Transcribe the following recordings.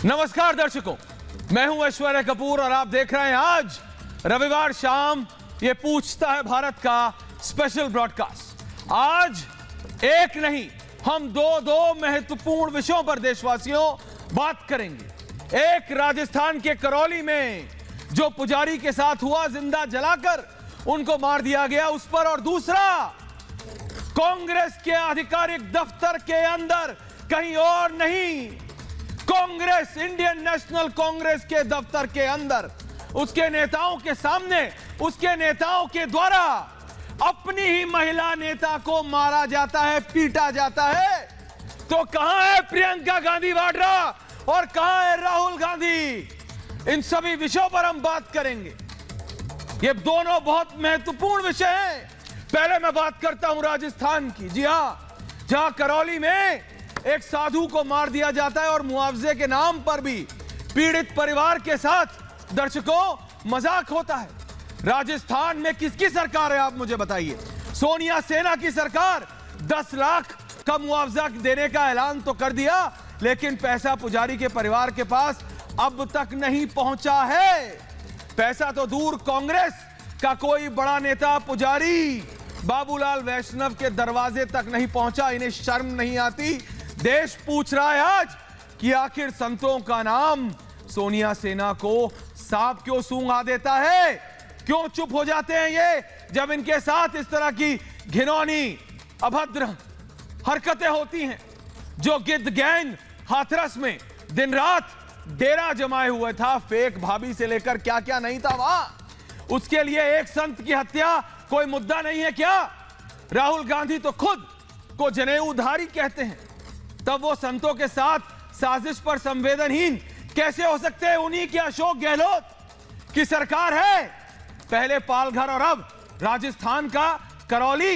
नमस्कार दर्शकों, मैं हूं ऐश्वर्या कपूर और आप देख रहे हैं आज रविवार शाम ये पूछता है भारत का स्पेशल ब्रॉडकास्ट। आज एक नहीं, हम दो महत्वपूर्ण विषयों पर देशवासियों बात करेंगे। एक राजस्थान के करौली में जो पुजारी के साथ हुआ, जिंदा जलाकर उनको मार दिया गया, उस पर, और दूसरा कांग्रेस के आधिकारिक दफ्तर के अंदर, कहीं और नहीं, कांग्रेस, इंडियन नेशनल कांग्रेस के दफ्तर के अंदर उसके नेताओं के सामने, उसके नेताओं के द्वारा अपनी ही महिला नेता को मारा जाता है, पीटा जाता है। तो कहां है प्रियंका गांधी वाड्रा और कहां है राहुल गांधी? इन सभी विषयों पर हम बात करेंगे। ये दोनों बहुत महत्वपूर्ण विषय हैं। पहले मैं बात करता हूं राजस्थान की। जी हां, जहां करौली में एक साधु को मार दिया जाता है और मुआवजे के नाम पर भी पीड़ित परिवार के साथ दर्शकों मजाक होता है। राजस्थान में किसकी सरकार है, आप मुझे बताइए? सोनिया सेना की सरकार। 10 लाख का मुआवजा देने का ऐलान तो कर दिया, लेकिन पैसा पुजारी के परिवार के पास अब तक नहीं पहुंचा है। पैसा तो दूर, कांग्रेस का कोई बड़ा नेता पुजारी बाबूलाल वैष्णव के दरवाजे तक नहीं पहुंचा। इन्हें शर्म नहीं आती? देश पूछ रहा है आज कि आखिर संतों का नाम सोनिया सेना को सांप क्यों सूंघा देता है? क्यों चुप हो जाते हैं ये, जब इनके साथ इस तरह की घिनौनी अभद्र हरकतें होती हैं? जो गिद्ध गैंग हाथरस में दिन रात डेरा जमाए हुए था, फेक भाभी से लेकर क्या क्या नहीं था वहां, उसके लिए एक संत की हत्या कोई मुद्दा नहीं है क्या? राहुल गांधी तो खुद को जनेऊधारी कहते हैं, तब वो संतों के साथ साजिश पर संवेदनहीन कैसे हो सकते हैं? उन्हीं के अशोक गहलोत की सरकार है। पहले पालघर और अब राजस्थान का करौली।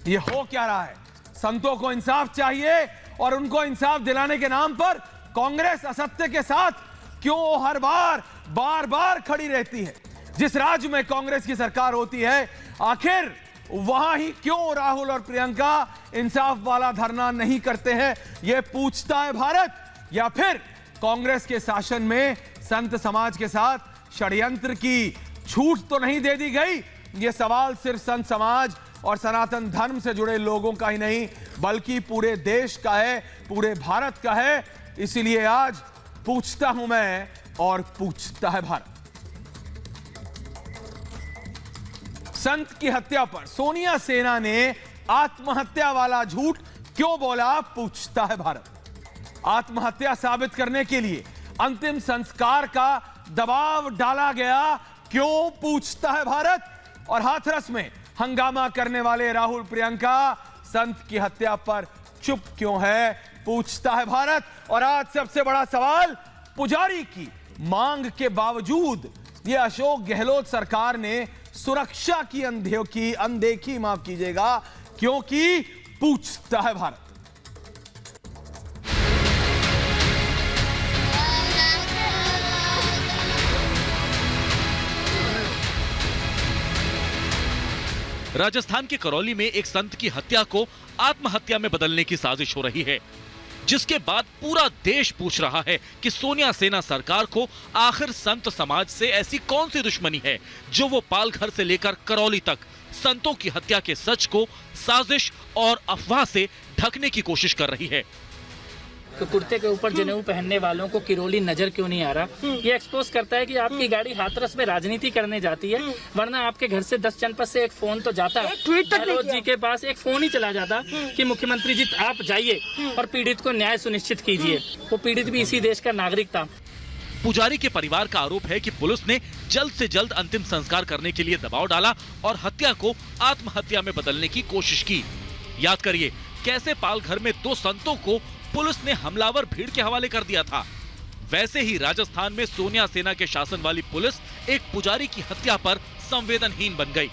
ये हो क्या रहा है? संतों को इंसाफ चाहिए और उनको इंसाफ दिलाने के नाम पर कांग्रेस असत्य के साथ क्यों हर बार बार खड़ी रहती है? जिस राज्य में कांग्रेस की सरकार होती है, आखिर वहां ही क्यों राहुल और प्रियंका इंसाफ वाला धरना नहीं करते हैं? यह पूछता है भारत। या फिर कांग्रेस के शासन में संत समाज के साथ षड्यंत्र की छूट तो नहीं दे दी गई? यह सवाल सिर्फ संत समाज और सनातन धर्म से जुड़े लोगों का ही नहीं, बल्कि पूरे देश का है, पूरे भारत का है। इसीलिए आज पूछता हूं मैं और पूछता है भारत। संत की हत्या पर सोनिया सेना ने आत्महत्या वाला झूठ क्यों बोला? पूछता है भारत। आत्महत्या साबित करने के लिए अंतिम संस्कार का दबाव डाला गया क्यों? पूछता है भारत। और हाथरस में हंगामा करने वाले राहुल प्रियंका संत की हत्या पर चुप क्यों है? पूछता है भारत। और आज सबसे बड़ा सवाल, पुजारी की मांग के बावजूद ये अशोक गहलोत सरकार ने सुरक्षा की अनदेखी माफ कीजिएगा, क्योंकि पूछता है भारत। राजस्थान के करौली में एक संत की हत्या को आत्महत्या में बदलने की साजिश हो रही है, जिसके बाद पूरा देश पूछ रहा है कि सोनिया सेना सरकार को आखिर संत समाज से ऐसी कौन सी दुश्मनी है जो वो पालघर से लेकर करौली तक संतों की हत्या के सच को साजिश और अफवाह से ढकने की कोशिश कर रही है। तो कुर्ते के ऊपर जनेऊ पहनने वालों को किरोली नजर क्यों नहीं आ रहा? ये एक्सपोज करता है कि आपकी गाड़ी हाथरस में राजनीति करने जाती है, वरना आपके घर से 10 जनपद से एक फोन तो जाता है। गहलोत जी के पास एक फोन ही चला जाता कि मुख्यमंत्री जी आप जाइए और पीड़ित को न्याय सुनिश्चित कीजिए। वो पीड़ित भी इसी देश का नागरिक था। पुजारी के परिवार का आरोप है कि पुलिस ने जल्द से जल्द अंतिम संस्कार करने के लिए दबाव डाला और हत्या को आत्महत्या में बदलने की कोशिश की। याद करिए, कैसे पालघर में 2 संतों को पुलिस ने हमलावर भीड़ के हवाले कर दिया था, वैसे ही राजस्थान में सोनिया सेना के शासन वाली पुलिस एक पुजारी की हत्या पर संवेदनहीन बन गई।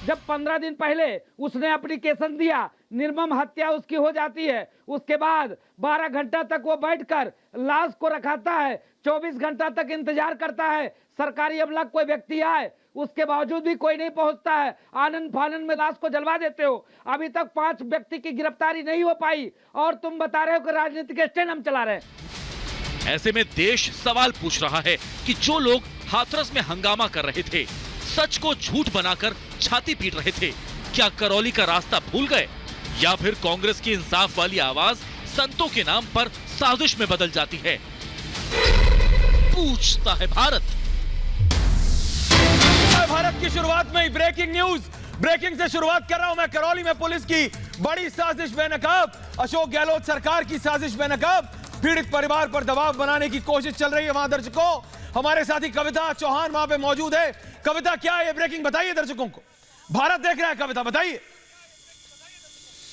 जब 15 दिन पहले उसने एप्लीकेशन दिया, निर्मम हत्या उसकी हो जाती है, उसके बाद 12 घंटा तक वो बैठकर लाश को रखाता है, 24 घंटा तक इंतजार करता है सरकारी अमला कोई व्यक्ति आए, उसके बावजूद भी कोई नहीं पहुंचता है। आनंद फानंद में लाश को जलवा देते हो। अभी तक 5 व्यक्ति की गिरफ्तारी नहीं हो पाई और तुम बता रहे हो कि राजनीतिक स्टैंड हम चला रहे हैं। ऐसे में देश सवाल पूछ रहा है कि जो लोग हाथरस में हंगामा कर रहे थे, सच को झूठ बनाकर छाती पीट रहे थे, क्या करौली का रास्ता भूल गए, या फिर कांग्रेस की इंसाफ वाली आवाज संतों के नाम पर साजिश में बदल जाती है? पूछता है भारत। भारत की शुरुआत में ही ब्रेकिंग न्यूज, ब्रेकिंग से शुरुआत कर रहा हूं मैं। करौली में पुलिस की बड़ी साजिश बेनकाब, अशोक गहलोत सरकार की साजिश बेनकाब, पीड़ित परिवार पर दबाव बनाने की कोशिश चल रही है। वहां दर्शकों, हमारे साथी कविता चौहान वहां पे मौजूद है। कविता, क्या है ये ब्रेकिंग, बताइए दर्शकों को। भारत देख रहा है, कविता बताइए।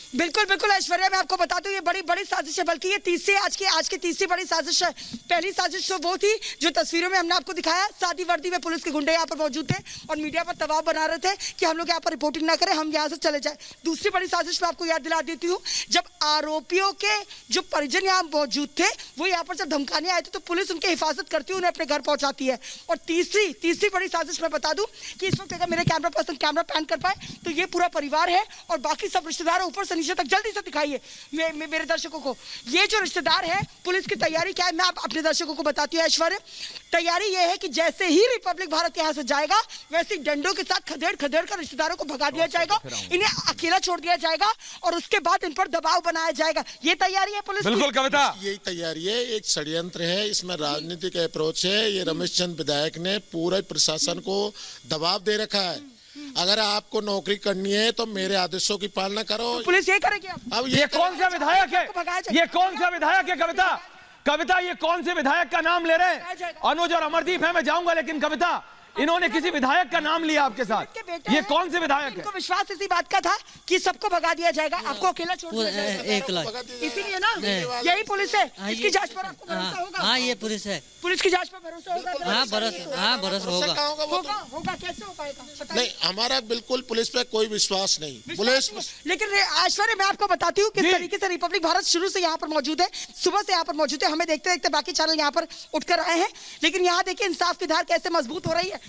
बिल्कुल बिल्कुल ऐश्वर्या, मैं आपको बता दूं ये बड़ी बड़ी साजिश है, बल्कि ये आज की तीसरी बड़ी साजिश है। पहली साजिश तो वो थी जो तस्वीरों में हमने आपको दिखाया, सादी वर्दी में पुलिस के गुंडे यहाँ पर मौजूद थे और मीडिया पर दबाव बना रहे थे कि हम लोग यहाँ पर रिपोर्टिंग ना करें, हम यहाँ से चले जाए। दूसरी बड़ी साजिश मैं आपको याद दिला देती हूँ, जब आरोपियों के जो परिजन यहाँ मौजूद थे वो यहाँ पर जब धमकाने आए थे तो पुलिस उनकी हिफाजत करती है, उन्हें अपने घर पहुंचाती है। और तीसरी बड़ी साजिश मैं बता दूं कि इस वक्त अगर मेरे कैमरा पर्सन कैमरा पैन कर पाए तो ये पूरा परिवार है और बाकी सब रिश्तेदार ऊपर से नीचे तक। जल्दी से दिखाइए मेरे दर्शकों को ये जो रिश्तेदार है। पुलिस की तैयारी क्या है मैं अपने दर्शकों को बताती हूँ ऐश्वर्या। तैयारी ये है कि जैसे ही रिपब्लिक भारत यहाँ से जाएगा वैसे ही डंडों के साथ खदेड़ कर रिश्तेदारों को भगा दिया जाएगा, इन्हें अकेला छोड़ दिया जाएगा और उसके बाद इन पर दबाव बनाया जाएगा। ये तैयारी है पुलिस। बिल्कुल कविता, यही तैयारी है, एक षड्यंत्र है, इसमें राजनीतिक अप्रोच है। ये रमेश चंद विधायक ने पूरे प्रशासन को दबाव दे रखा है, अगर आपको नौकरी करनी है तो मेरे आदेशों की पालना करो। तो पुलिस ये करेगी। अब ये कौन सा विधायक है, ये कौन सा विधायक है कविता? कविता, ये कौन से विधायक का नाम ले रहे हैं? अनुज और अमरदीप है, मैं जाऊंगा, लेकिन कविता इन्होंने किसी विधायक का नाम लिया आपके साथ, ये कौन से विधायक है? इनको विश्वास इसी बात का था कि सबको भगा दिया जाएगा, आपको अकेला छोड़ दिया जाएगा, इसीलिए ना यही पुलिस है। इसकी जांच पर आपको भरोसा होगा? हाँ, ये पुलिस है, पुलिस की जांच पर भरोसा होगा? भरोसा होगा। होगा कैसे हो पाएगा? नहीं, हमारा बिल्कुल पुलिस पे कोई विश्वास नहीं। पुलिस लेकिन ऐश्वर्या, मैं आपको बताती हूँ किस तरीके से रिपब्लिक भारत शुरू से यहाँ पर मौजूद है, सुबह से यहाँ पर मौजूद है। हमें देखते देखते बाकी चैनल यहाँ पर उठकर आए हैं, लेकिन यहाँ देखिए इंसाफ की धार कैसे मजबूत हो रही है।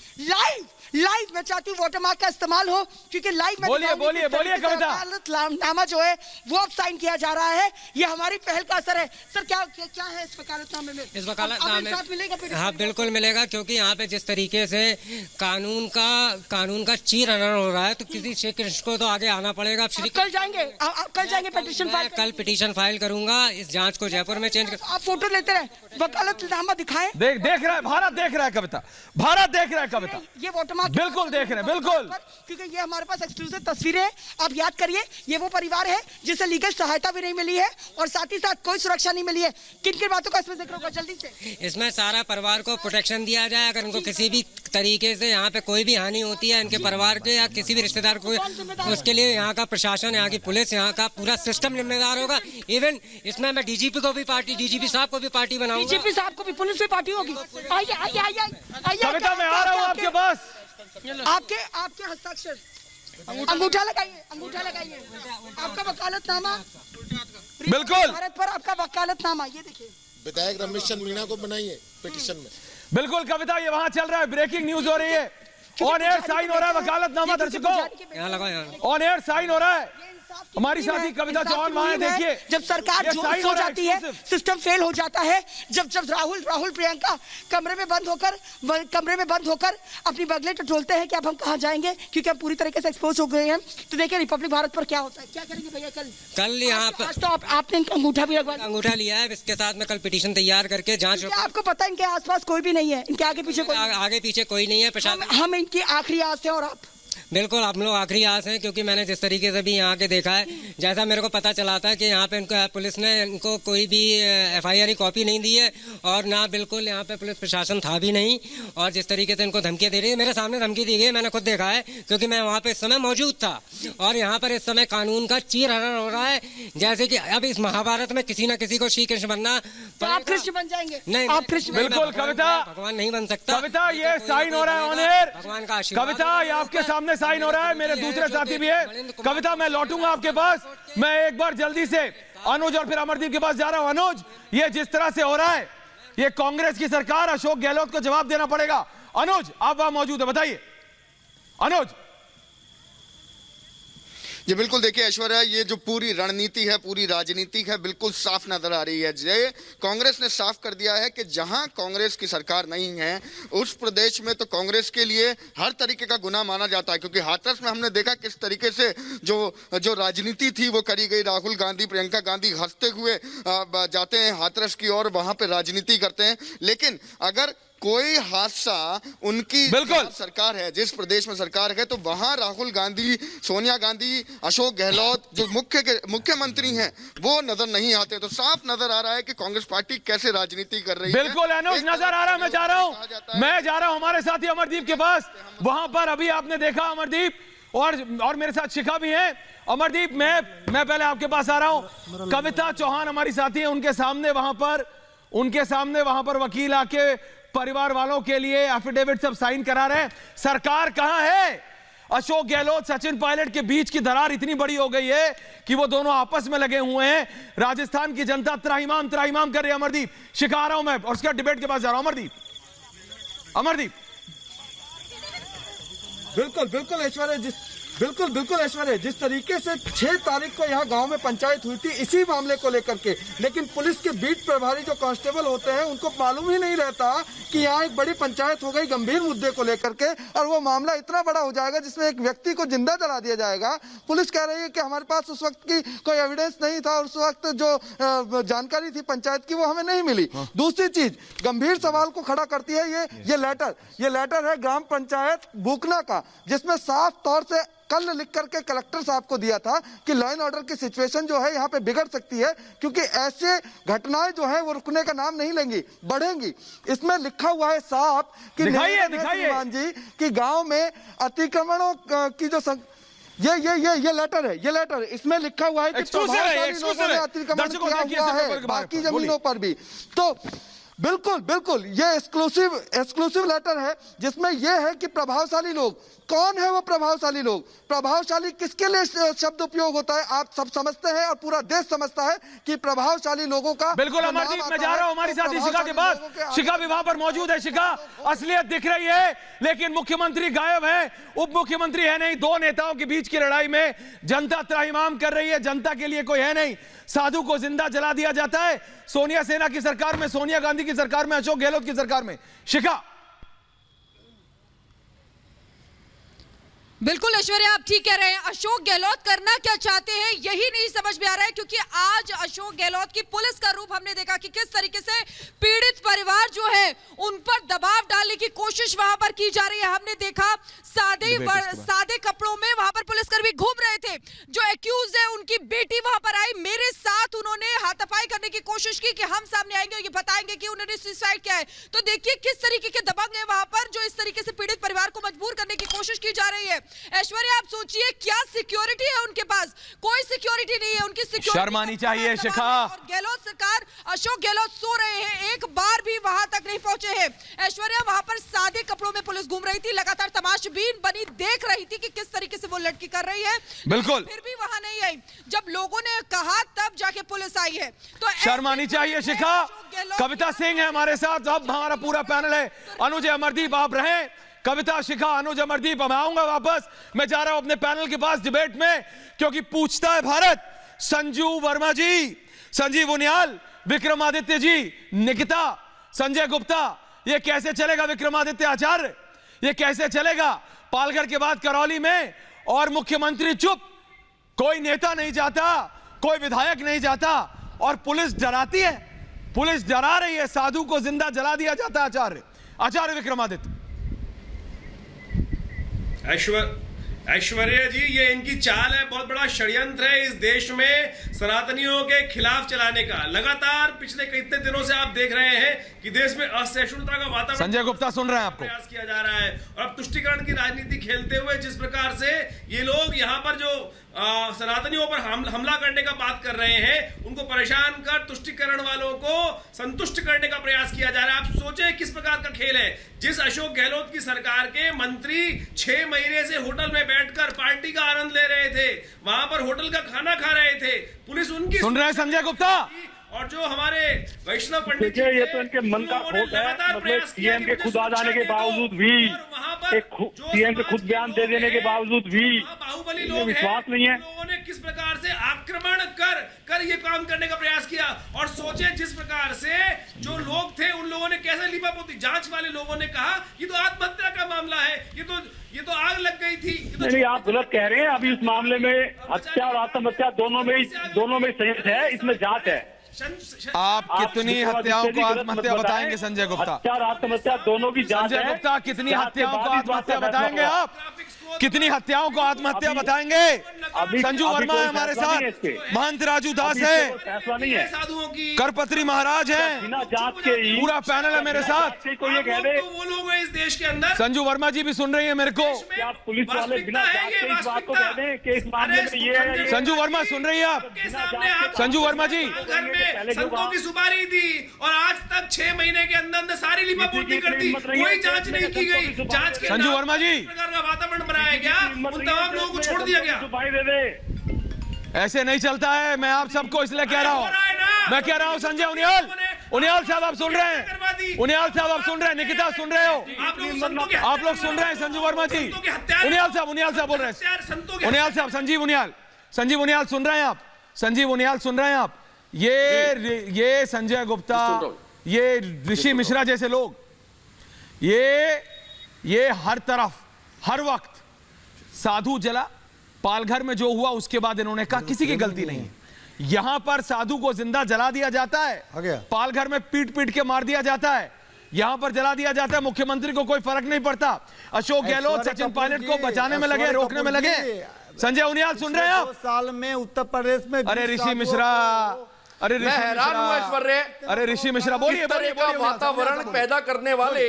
लाइव मैं चाहती हूँ वाटरमार्क का इस्तेमाल हो, क्योंकि लाइव में बोलिए कविता। वकालतनामा जो है वो अब साइन किया जा रहा है, ये हमारी पहल का असर है। सर क्या है इस वकालतनामे में? इस वकालतनामे में हाँ बिल्कुल मिलेगा, क्योंकि यहाँ पे जिस तरीके से कानून का चीरहरण हो रहा है तो किसी श्री कृष्ण को तो आगे आना पड़ेगा। आप कल जाएंगे पिटीशन फाइल? कल पिटीशन फाइल करूंगा, इस जांच को जयपुर में चेंज। आप फोटो लेते रहे, वकालतनामा दिखाएं। देख रहा है भारत, देख रहा है कविता, भारत देख रहा है कविता, ये वाटरमार्क बिल्कुल देख रहे हैं, बिल्कुल, क्योंकि ये हमारे पास एक्सक्लूसिव तस्वीरें हैं। आप याद करिए, ये वो परिवार है जिसे लीगल सहायता भी नहीं मिली है और साथ ही साथ कोई सुरक्षा नहीं मिली है। किन किन बातों का इसमें जिक्र होगा जल्दी से? इसमें सारा परिवार को प्रोटेक्शन दिया जाए, अगर इनको किसी भी तरीके से यहाँ पे कोई भी हानि होती है इनके परिवार के या किसी भी रिश्तेदार को, उसके लिए यहाँ का प्रशासन, यहाँ की पुलिस, यहाँ का पूरा सिस्टम जिम्मेदार होगा। इवन इसमें मैं डीजीपी को भी पार्टी, डीजीपी साहब को भी पार्टी बनाऊंगा, डीजीपी साहब को भी पुलिस में पार्टी होगी। आइए कविता, मैं आ रहा हूँ आपके पास। आपके हस्ताक्षर, अंगूठा लगाइए, आपका वकालतनामा, बिल्कुल भारत पर आपका वकालतनामा, ये देखिए। विधायक रमेश चंद मीणा को बनाइए पिटीशन में। बिल्कुल कविता, ये वहां चल रहा है, ब्रेकिंग न्यूज हो रही है, ऑन एयर साइन हो रहा है वकालतनामा। दर्शकों, यहाँ लगाओ, ऑन एयर साइन हो रहा है। हमारी साथी कविता चौहान वहां है, देखिए। जब सरकार सो जाती है, सिस्टम फेल हो जाता है, जब राहुल प्रियंका कमरे में बंद होकर अपनी बगले टटोलते हैं कि अब हम कहाँ जाएंगे क्योंकि हम पूरी तरीके से एक्सपोज हो गए हैं। तो देखिए रिपब्लिक भारत पर क्या होता है, क्या करेंगे भैया कल यहाँ पर? तो आपने इनका अंगूठा भी लगवा, अंगूठा लिया है, इसके साथ में कल पिटीशन तैयार करके जांच। आपको पता है इनके आसपास कोई भी नहीं है, इनके आगे पीछे कोई नहीं है प्रशासन। हम इनकी आखिरी आस है। और आप? बिल्कुल, हम लोग आखिरी आस हैं, क्योंकि मैंने जिस तरीके से भी यहाँ के देखा है, जैसा मेरे को पता चला था कि यहाँ पे इनको पुलिस ने इनको कोई भी FIR की कॉपी नहीं दी है और ना बिल्कुल यहाँ पे पुलिस प्रशासन था भी नहीं, और जिस तरीके से इनको धमकियाँ दे रही है, मेरे सामने धमकी दी गई है, मैंने खुद देखा है क्योंकि मैं वहाँ पे इस समय मौजूद था। और यहाँ पर इस समय कानून का चीरहरण हो रहा है, जैसे कि अब इस महाभारत में किसी न किसी को श्री कृष्ण बनना। तो आप कृष्ण बन जाएंगे? नहीं, आप कृष्ण बिल्कुल कविता, भगवान नहीं बन सकता। कविता, ये साइन हो रहा है ऑन एयर, भगवान का आशीर्वाद। कविता, ये आपके सामने साइन हो रहा है, मेरे दूसरे साथी भी है। कविता, मैं लौटूंगा आपके पास, मैं एक बार जल्दी से अनुज और फिर अमरदीप के पास जा रहा हूं। अनुज, ये जिस तरह से हो रहा है, ये कांग्रेस की सरकार, अशोक गहलोत को जवाब देना पड़ेगा। अनुज, आप वहां मौजूद है, बताइए अनुज। जी बिल्कुल, देखिए ऐश्वर्या, ये जो पूरी रणनीति है, पूरी राजनीति है, बिल्कुल साफ नजर आ रही है। ये कांग्रेस ने साफ कर दिया है कि जहां कांग्रेस की सरकार नहीं है उस प्रदेश में तो कांग्रेस के लिए हर तरीके का गुनाह माना जाता है, क्योंकि हाथरस में हमने देखा किस तरीके से जो राजनीति थी वो करी गई। राहुल गांधी, प्रियंका गांधी हंसते हुए जाते हैं हाथरस की ओर, वहां पे राजनीति करते हैं। लेकिन अगर कोई हादसा उनकी सरकार है, जिस प्रदेश में सरकार है, तो वहां राहुल गांधी, सोनिया गांधी, अशोक गहलोत जो मुख्यमंत्री हैं वो नजर नहीं आते। तो साफ नजर आ रहा है कि कांग्रेस पार्टी कैसे राजनीति कर रही है। बिल्कुल अनुज, नजर आ रहा है। मैं जा रहा हूं हमारे साथी अमरदीप के पास। वहां पर अभी आपने देखा अमरदीप और मेरे साथ शिखा भी है। अमरदीप, मैं पहले आपके पास आ रहा हूं। कविता चौहान हमारी साथी है, उनके सामने वहां पर वकील आके परिवार वालों के लिए एफिडेविट सब साइन करा रहे हैं। सरकार कहां है? अशोक गहलोत, सचिन पायलट के बीच की दरार इतनी बड़ी हो गई है कि वो दोनों आपस में लगे हुए हैं। राजस्थान की जनता त्राहिमाम कर रही है। अमरदीप, शिखा रहा हूं मैं और उसके डिबेट के पास जा रहा हूं। अमरदीप बिल्कुल ऐश्वर्या, जिस तरीके से 6 तारीख को यहाँ गांव में पंचायत हुई थी इसी मामले को लेकर के, लेकिन पुलिस के बीट प्रभारी जो कांस्टेबल होते हैं उनको मालूम ही नहीं रहता कि यहाँ एक बड़ी पंचायत हो गई गंभीर मुद्दे को लेकर के, और वो मामला इतना बड़ा हो जाएगा जिसमें एक व्यक्ति को जिंदा जला दिया जाएगा। पुलिस कह रही है कि हमारे पास उस वक्त की कोई एविडेंस नहीं था और उस वक्त जो जानकारी थी पंचायत की वो हमें नहीं मिली। दूसरी चीज गंभीर सवाल को खड़ा करती है ये लेटर है ग्राम पंचायत भूकना का, जिसमें साफ तौर से कल लिख करके कलेक्टर साहब को दिया था कि लॉ एंड ऑर्डर की सिचुएशन जो है यहाँ पे बिगड़ सकती है, क्योंकि ऐसे घटनाएं जो है वो रुकने का नाम नहीं लेंगी, बढ़ेंगी। इसमें लिखा हुआ है साफ कि श्रीमान जी कि गांव में अतिक्रमणों की जो ये लेटर इसमें लिखा हुआ है कि प्रभावशाली लोगों ने अतिक्रमण किया हुआ है बाकी जमीनों पर भी। तो बिल्कुल ये एक्सक्लूसिव लेटर है जिसमें यह है कि प्रभावशाली लोग कौन है। वो प्रभावशाली लोग, प्रभावशाली किसके लिए शब्द उपयोग होता है आप सब समझते हैं और पूरा देश समझता है कि प्रभावशाली लोगों का। बिल्कुल अमरदीप, मैं जा रहा हूं हमारी साथी शिखा के पास। शिखा भी वहां पर मौजूद है। शिखा, असलियत दिख रही है लेकिन मुख्यमंत्री गायब है, उप मुख्यमंत्री है नहीं। दो नेताओं के बीच की लड़ाई में जनता त्राहिमाम कर रही है, जनता के लिए कोई है नहीं। साधु को जिंदा जला दिया जाता है सोनिया सेना की सरकार में, सोनिया गांधी की सरकार में, अशोक गहलोत की सरकार में। शिखा, बिल्कुल ऐश्वर्या, आप ठीक कह रहे हैं। अशोक गहलोत करना क्या चाहते हैं यही नहीं समझ में आ रहा है, क्योंकि आज अशोक गहलोत की पुलिस का रूप हमने देखा कि किस तरीके से पीड़ित परिवार जो है उन पर दबाव डालने की कोशिश वहां पर की जा रही है। हमने देखा सादे कपड़ों में वहां पर पुलिसकर्मी घूम रहे थे। जो एक्यूज है उनकी बेटी वहां पर आई, मेरे साथ उन्होंने हाथापाई करने की कोशिश की कि हम सामने आएंगे और ये बताएंगे कि उन्होंने सुसाइड किया है। तो देखिए किस तरीके के दबंग है वहां पर जो इस तरीके से पीड़ित परिवार को मजबूर करने की कोशिश की जा रही है। ऐश्वर्या, आप सोचिए क्या सिक्योरिटी है उनके पास? कोई सिक्योरिटी नहीं है। उनकी सिक्योरिटी शर्म आनी चाहिए शिखा। और गहलोत सरकार, अशोक गहलोत सो रहे हैं, एक बार भी वहां तक नहीं पहुंचे हैं। ऐश्वर्या, वहां पर सादे कपड़ों में पुलिस घूम रही थी, लगातार तमाशबीन बनी देख रही थी कि किस तरीके से वो लड़की कर रही है। बिल्कुल, फिर भी वहां नहीं आई। जब लोगों ने कहा तब जाके पुलिस आई है। तो शर्म आनी चाहिए शिखा। कविता सिंह है हमारे साथ, अब हमारा पूरा पैनल है। अनुज, अमरदीप आप रहे। कविता, शिखा, अनुज, अमरदीप, मैं आऊंगा वापस। मैं जा रहा हूं अपने पैनल के पास डिबेट में, क्योंकि पूछता है भारत। संजू वर्मा जी, संजीव उनियाल, विक्रमादित्य जी, निकिता, संजय गुप्ता, ये कैसे चलेगा? विक्रमादित्य आचार्य, ये कैसे चलेगा? पालघर के बाद करौली में और मुख्यमंत्री चुप, कोई नेता नहीं जाता, कोई विधायक नहीं जाता और पुलिस डराती है। पुलिस डरा रही है, साधु को जिंदा जला दिया जाता है। आचार्य विक्रमादित्य। ऐश्वर्या जी, ये इनकी चाल है, बहुत बड़ा षड्यंत्र है इस देश में सनातनियों के खिलाफ चलाने का। लगातार पिछले कितने दिनों से आप देख रहे हैं कि देश में असहिष्णुता का वातावरण, संजय गुप्ता सुन रहे हैं आपको, प्रयास किया जा रहा है और अब तुष्टिकरण की राजनीति खेलते हुए जिस प्रकार से ये लोग यहाँ पर जो सनातनियों पर हमला करने का बात कर रहे हैं, उनको परेशान कर तुष्टिकरण वालों को संतुष्ट करने का प्रयास किया जा रहा है। आप सोचे किस प्रकार का खेल है। जिस अशोक गहलोत की सरकार के मंत्री 6 महीने से होटल में बैठकर पार्टी का आनंद ले रहे थे, वहां पर होटल का खाना खा रहे थे, पुलिस उनकी सुन रहे हैं संजय गुप्ता। और जो हमारे वैष्णव पंडित जी, ये तो इनके मन का खोट है। मतलब सीएम के खुद आ जाने के बावजूद भी, सीएम के खुद बयान दे देने के बावजूद भी विश्वास नहीं है। बंद करने का प्रयास किया। और सोचे जिस प्रकार से जो लोग थे उन लोगों ने कैसे लीपापोती, जांच वाले लोगों ने कहा ये तो आत्महत्या का मामला है, ये तो आग लग गई थी। नहीं, आप गलत कह रहे हैं। अभी इस मामले में हत्या और आत्महत्या दोनों में संयुक्त है, इसमें जांच है। आप कितनी हत्याओं को आत्महत्या बताएंगे संजय गुप्ता? हत्या और आत्महत्या दोनों की जांच है। संजय गुप्ता कितनी हत्याओं को आत्महत्या बताएंगे आप? कितनी हत्याओं को आत्महत्या बताएंगे? संजू वर्मा है हमारे साथ, महंत राजू दास है, फैसला नहीं है, करपत्री महाराज हैं, बिना जांच के ही पूरा पैनल है मेरे साथ। कोई ये कह दे वो लोग हैं इस देश के अंदर। संजू वर्मा जी भी सुन रही है मेरे को। क्या पुलिस वाले बिना जांच के इस बात को कह दें कि इस मामले में ये है? संजू वर्मा सुन रही है आप? संजू वर्मा जी, घर में संतों की सुपारी दी और आज तक 6 महीने के अंदर अंदर सारी लिपापोती कर दी, कोई जांच नहीं की गई। जांच के संजू वर्मा जी, प्रकार का वातावरण बनाया गया, उन तमाम लोगों को छोड़ दिया गया। ऐसे नहीं चलता है। मैं आप सबको इसलिए कह रहा हूँ, मैं कह रहा हूँ संजय उनियाल साहब आप सुन रहे हैं? उनियाल साहब आप सुन रहे हैं? निकिता सुन रहे हो? आप लोग सुन रहे हैं? संजू वर्मा जी, उनियाल साहब बोल रहे हैं। उनियाल साहब, संजीव उनियाल सुन रहे हैं आप? संजीव उनियाल सुन रहे हैं आप? ये संजय गुप्ता, ये ऋषि मिश्रा जैसे लोग, ये हर तरफ हर वक्त साधु जला, पालघर में जो हुआ उसके बाद इन्होंने कहा किसी की गलती नहीं है। यहां पर साधु को जिंदा जला दिया जाता है, पालघर में पीट पीट के मार दिया जाता है, यहां पर जला दिया जाता है। मुख्यमंत्री को कोई फर्क नहीं पड़ता। अशोक गहलोत सचिन पायलट को बचाने में लगे, रोकने में लगे। संजय उनियाल सुन रहे हैं आप? साल में उत्तर प्रदेश में अरे ऋषि मिश्रा, अरे ऋषि मिश्रा बोलिए। वातावरण पैदा करने वाले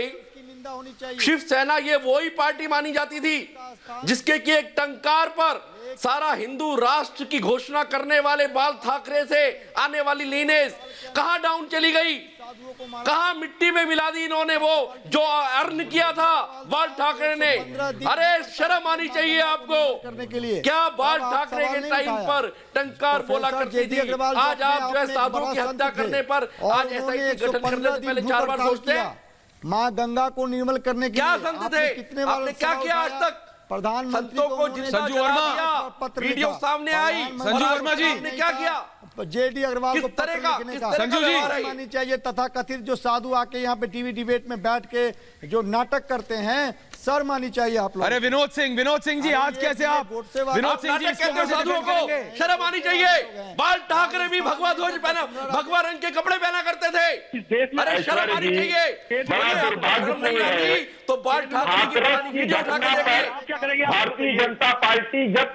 शिवसेना ये वही पार्टी मानी जाती थी जिसके कि एक टंकार पर सारा हिंदू राष्ट्र की घोषणा करने वाले बाल ठाकरे से आने वाली लीनेज कहां डाउन चली गई, कहां मिट्टी में मिला दी इन्होंने वो जो अर्न किया था बाल ठाकरे ने। अरे शर्म आनी चाहिए आपको करने के लिए। क्या बाल ठाकरे के टाइम पर टंकार बोला करती थी, आज आप जो है साधुओं की हत्या करने पर आज एसआईटी गठन करने से पहले 4 बार सोचते हैं। माँ गंगा को निर्मल करने के क्या लिए संत थे? कितने आपने क्या किया आज तक? प्रधानमंत्री संतों को जिंदा जला दिया, वीडियो सामने आई। संजू वर्मा जी ने क्या किया? जेडी अग्रवाल को पत्र लिखने का संजू जी माननी चाहिए। तथा कथित जो साधु आके यहाँ पे टीवी डिबेट में बैठ के जो नाटक करते हैं, सर मानी चाहिए आप लोग। अरे विनोद सिंह जी, आज कैसे आप विनोद सिंह जी साधुओं को शर्म आनी चाहिए। बाल ठाकरे भी भगवा ध्वज पहना, भगवा रंग के कपड़े पहना करते थे। अरे शर्म आनी चाहिए। तो बाल ठाकरे की पुरानी वीडियो उठा के देखिए। भारतीय जनता पार्टी जब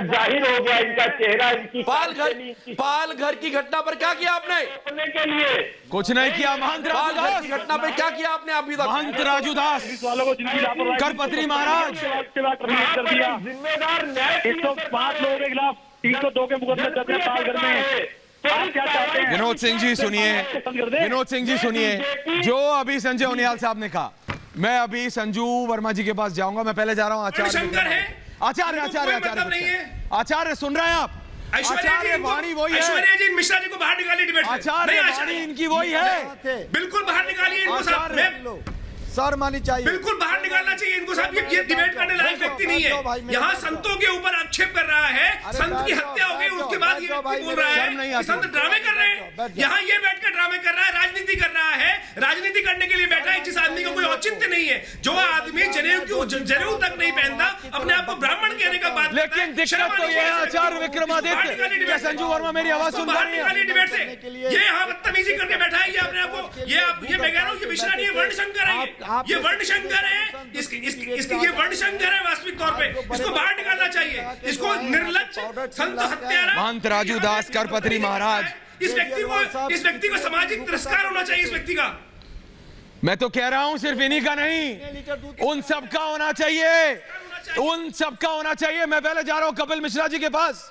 जाहिर हो गया इनका चेहरा, इनकी पालघर की घटना पर क्या किया आपने? के लिए कुछ नहीं किया। महंत राजू दास की घटना पर क्या किया आपने अभी तक? महंत राजू दास, करपत्री महाराज, जिम्मेदार 105 लोगों के खिलाफ 302 के मुकदमे दर्ज है पालघर में। आप क्या चाहते हैं? विनोद सिंह जी सुनिए, जो अभी संजय उनियाल साहब ने कहा, मैं अभी संजू वर्मा जी के पास जाऊंगा। मैं पहले जा रहा हूं आचार्य सुन रहे हैं आप? आचार्य वाणी वही है। ऐश्वर्या जी मिश्रा जी को बाहर निकालिए डिबेट से। आचार्य वाणी इनकी वही है। बिल्कुल बाहर निकालिए इनको साहब। सर मानी चाहिए, बिल्कुल बाहर निकालना चाहिए इनको साहब। ये डिबेट करने लायक व्यक्ति नहीं है। यहाँ संतों के ऊपर आक्षेप कर रहा है, संत की हत्या हो गई उसके बाद ये व्यक्ति बोल रहा है कि संत ड्रामे कर रहे हैं। यहाँ ये बैठकर ड्रामे कर रहा है, राजनीति कर रहा है, राजनीति करने के लिए बैठा है। जिस आदमी का कोई औचित्य नहीं है, जो आदमी जनेऊ तक नहीं पहनता, अपने आप को ब्राह्मण कहने का बात, लेकिन दिक्कत तो ये है आचार्य विक्रमादित्य, संजू वर्मा मेरी आवाज सुन रहे हैं? डिबेट से ये यहाँ बदतमीजी करके बैठा है। ये अपने आप को ये मैं कह रहा हूँ, ये मिश्रा नहीं है, वर्णशंकर है। ये वर्णशंकर है, इसकी ये वर्णशंकर है वास्तविक तौर पे। इसको बाहर निकालना चाहिए। इसको निर्लज्ज संत हत्यारा महंत राजू दास, करपत्री महाराज, इस व्यक्ति को सामाजिक तिरस्कार होना चाहिए इस व्यक्ति का। मैं तो कह रहा हूं सिर्फ इन्हीं का नहीं, उन सब का होना चाहिए, उन सब का होना चाहिए। मैं पहले जा रहा हूं कपिल मिश्रा जी के पास।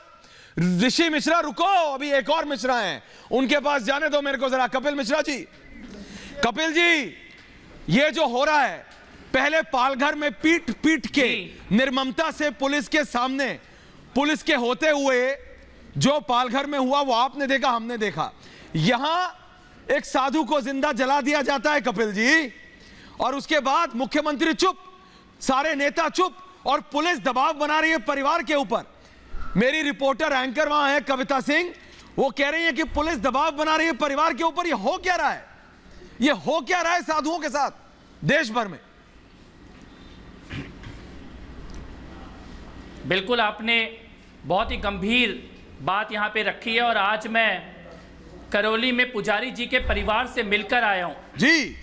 ऋषि मिश्रा रुको, अभी एक और मिश्रा हैं, उनके पास जाने दो मेरे को जरा। कपिल मिश्रा जी, कपिल जी, ये जो हो रहा है, पहले पालघर में पीट पीट के निर्ममता से पुलिस के सामने, पुलिस के होते हुए जो पालघर में हुआ वो आपने देखा, हमने देखा। यहां एक साधु को जिंदा जला दिया जाता है कपिल जी, और उसके बाद मुख्यमंत्री चुप, सारे नेता चुप, और पुलिस दबाव बना रही है परिवार के ऊपर। मेरी रिपोर्टर एंकर वहां है कविता सिंह, वो कह रही है कि पुलिस दबाव बना रही है परिवार के ऊपर। ये हो क्या रहा है? ये हो क्या रहा है साधुओं के साथ देश भर में? बिल्कुल, आपने बहुत ही गंभीर बात यहाँ पे रखी है और आज मैं करौली में पुजारी जी के परिवार से मिलकर आया हूँ। जी,